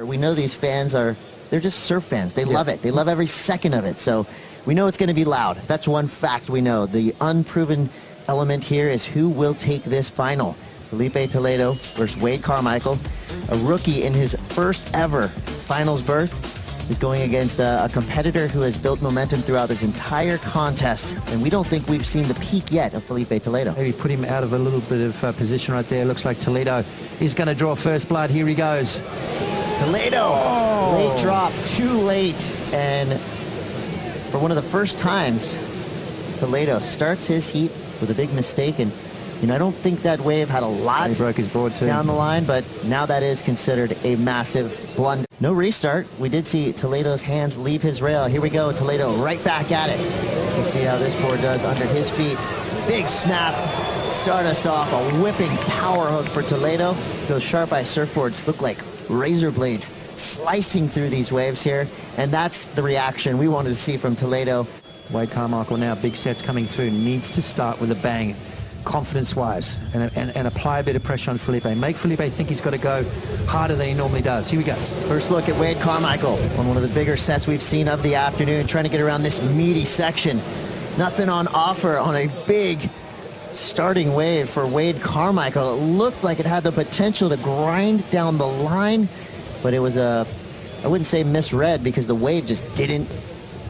We know these fans they're just surf fans. They love it. They love every second of it. So we know it's going to be loud. That's one fact we know. The unproven element here is who will take this final. Filipe Toledo versus Wade Carmichael. A rookie in his first ever finals berth is going against a competitor who has built momentum throughout this entire contest. And we don't think we've seen the peak yet of Filipe Toledo. Maybe put him out of a little bit of position right there. Looks like Toledo is going to draw first blood. Here he goes. Toledo, late drop, too late. And for one of the first times, Toledo starts his heat with a big mistake. And I don't think that wave had a lot. He broke his board too down the line, but now that is considered a massive blunder. No restart. We did see Toledo's hands leave his rail. Here we go, Toledo right back at it. We'll see how this board does under his feet. Big snap. Start us off. A whipping power hook for Toledo. Those sharp eye surfboards look like razor blades slicing through these waves here, and that's the reaction we wanted to see from Toledo. Wade Carmichael now, big sets coming through, needs to start with a bang, confidence-wise, and apply a bit of pressure on Filipe. Make Filipe think he's got to go harder than he normally does. Here we go. First look at Wade Carmichael on one of the bigger sets we've seen of the afternoon, trying to get around this meaty section. Nothing on offer on a big starting wave for Wade Carmichael. It looked like it had the potential to grind down the line, but it was I wouldn't say misread, because the wave just didn't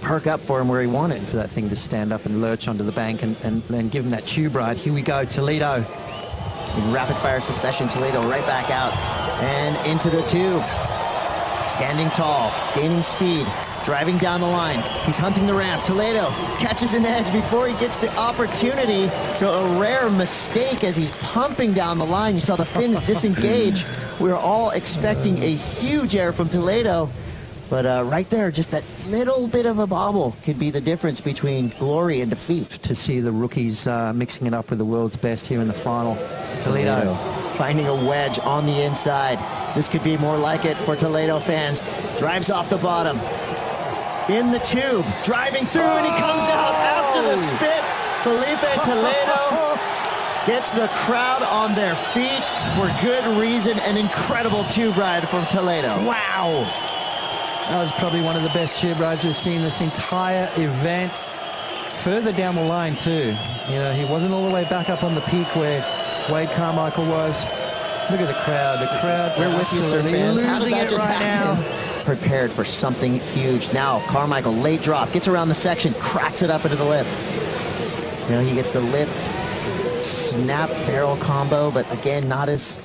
perk up for him where he wanted. For that thing to stand up and lurch onto the bank and give him that tube ride. Here we go, Toledo. In rapid fire succession, Toledo right back out and into the tube. Standing tall, gaining speed, driving down the line. He's hunting the ramp. Toledo catches an edge before he gets the opportunity. So a rare mistake as he's pumping down the line. You saw the fins disengage. We were all expecting a huge air from Toledo. But right there, just that little bit of a bobble could be the difference between glory and defeat. To see the rookies mixing it up with the world's best here in the final. Toledo finding a wedge on the inside. This could be more like it for Toledo fans. Drives off the bottom. In the tube, driving through, and he comes out after the spit. Filipe Toledo gets the crowd on their feet for good reason. An incredible tube ride from Toledo. Wow. That was probably one of the best tube rides we've seen this entire event. Further down the line too. He wasn't all the way back up on the peak where Wade Carmichael was. Look at the crowd. The crowd, we're with you, sir fans. Losing it right now. Prepared for something huge. Now Carmichael, late drop, gets around the section, cracks it up into the lip. He gets the lip snap barrel combo, but again, not as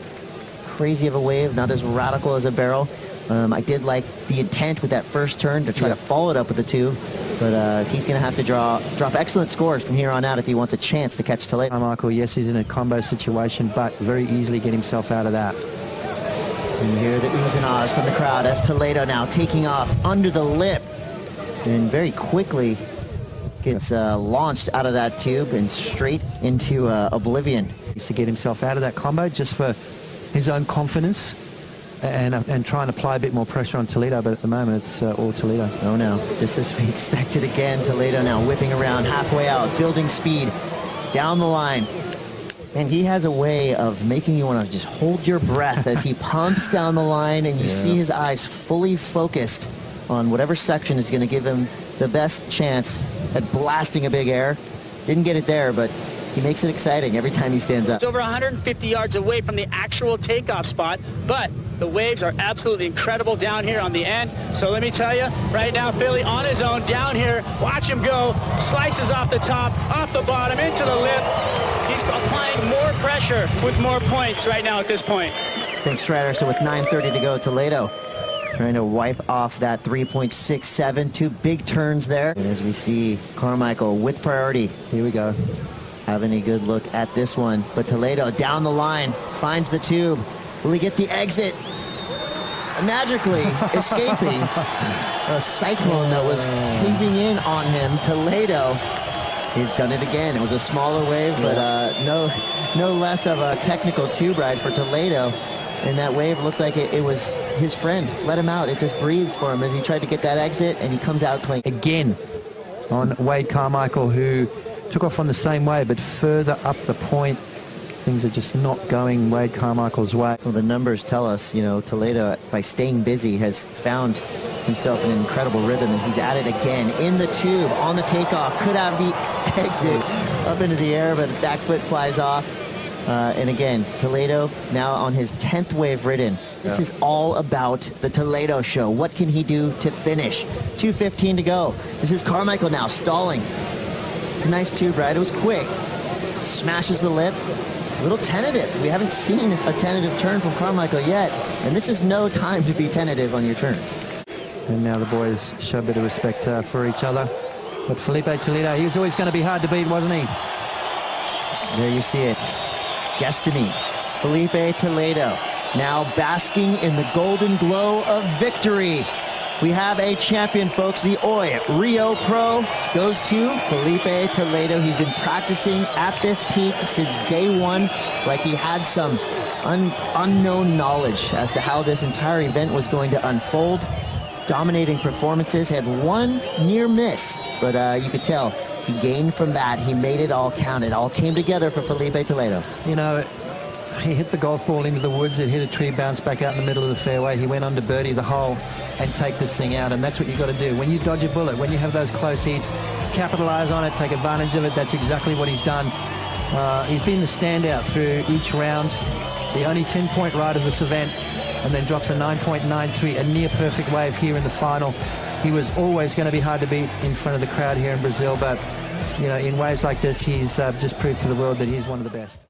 crazy of a wave, not as radical as a barrel. I did like the intent with that first turn to try to follow it up with the two, but he's going to have to drop excellent scores from here on out if he wants a chance to catch Toledo. Carmichael, yes, he's in a combo situation, but very easily get himself out of that. And you hear the oohs and ahs from the crowd as Toledo now taking off under the lip and very quickly gets launched out of that tube and straight into oblivion. He needs to get himself out of that combo just for his own confidence and try and apply a bit more pressure on Toledo, but at the moment it's all Toledo. Oh no, this is expected again. Toledo now whipping around halfway out, building speed down the line. And he has a way of making you want to just hold your breath as he pumps down the line, and you see his eyes fully focused on whatever section is going to give him the best chance at blasting a big air. Didn't get it there, but he makes it exciting every time he stands up. It's over 150 yards away from the actual takeoff spot, but the waves are absolutely incredible down here on the end. So let me tell you, right now, Philly on his own down here. Watch him go. Slices off the top, off the bottom, into the lip. He's applying more pressure with more points right now at this point. Thanks, Strider. So with 9:30 to go, Toledo trying to wipe off that 3.67. Two big turns there. And as we see Carmichael with priority. Here we go. Having a good look at this one. But Toledo down the line, finds the tube. Will he get the exit? Magically escaping a cyclone that was caving in on him. Toledo, he's done it again. It was a smaller wave, but no less of a technical tube ride for Toledo. And that wave looked like it was his friend. Let him out. It just breathed for him as he tried to get that exit, and he comes out clean. Again on Wade Carmichael, who took off on the same way, but further up the point. things are just not going Wade Carmichael's way. Well, the numbers tell us, Toledo, by staying busy, has found himself in an incredible rhythm, and he's at it again in the tube on the takeoff. Could have the exit up into the air, but the back foot flies off. And again, Toledo now on his 10th wave ridden. This is all about the Toledo show. What can he do to finish? 2:15 to go. This is Carmichael now stalling. It's a nice tube ride. It was quick. Smashes the lip. A little tentative. We haven't seen a tentative turn from Carmichael yet. And this is no time to be tentative on your turns. And now the boys show a bit of respect for each other. But Filipe Toledo, he was always going to be hard to beat, wasn't he? There you see it. Destiny. Filipe Toledo now basking in the golden glow of victory. We have a champion, folks. The OI Rio Pro goes to Filipe Toledo. He's been practicing at this peak since day one, like he had some unknown knowledge as to how this entire event was going to unfold. Dominating performances, had one near miss, but you could tell he gained from that. He made it all count. It all came together for Filipe Toledo. He hit the golf ball into the woods. It hit a tree, bounced back out in the middle of the fairway. He went on to birdie the hole and take this thing out, and that's what you got to do. When you dodge a bullet, when you have those close heats, capitalize on it, take advantage of it. That's exactly what he's done. He's been the standout through each round. The only 10-point ride of this event, and then drops a 9.93, a near-perfect wave here in the final. He was always going to be hard to beat in front of the crowd here in Brazil, but in waves like this, he's just proved to the world that he's one of the best.